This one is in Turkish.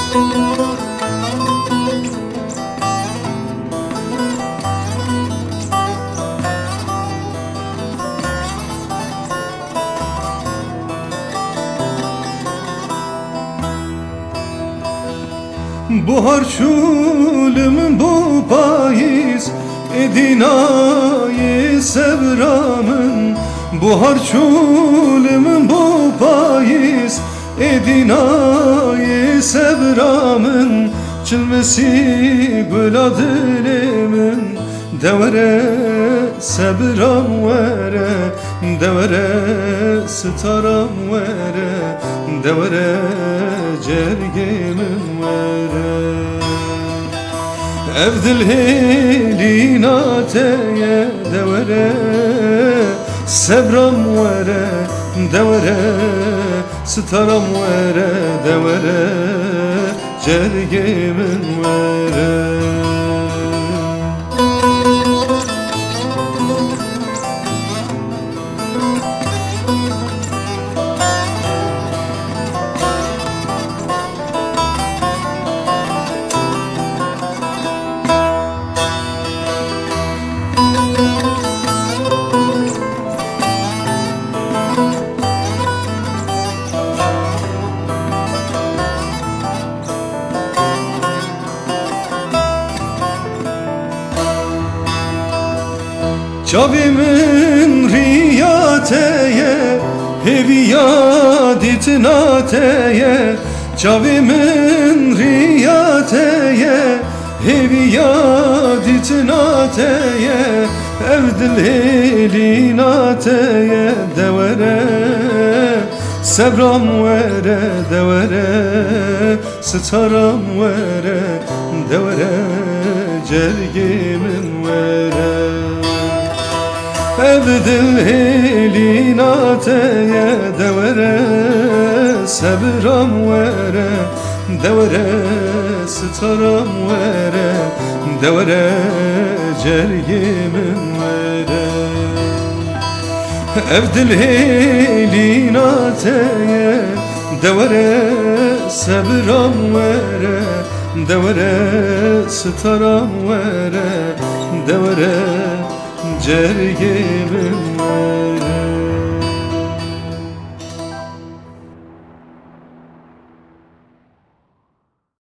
Bu harçulum bu payız edinayı sevramın. Bu harçulum bu payız edinayı sevramın. Çilmesi gula dilimin devere sebram vere, devere staram vere, devere cergemin vere. Evdil helinateye devere sebram vere, devere staram vere, devere cergemin vere. Çavimin riyateye heviyaditnateye, çavimin riyateye heviyaditnateye, evdil helinateye devere sebram vere, devere staram vere, devere cergemin vere. Evdil helinateye devere sebram vere, devere staram vere, devere cergemin vere. Evdil helinateye devere sebram vere, devere staram vere, devere cergemin vere.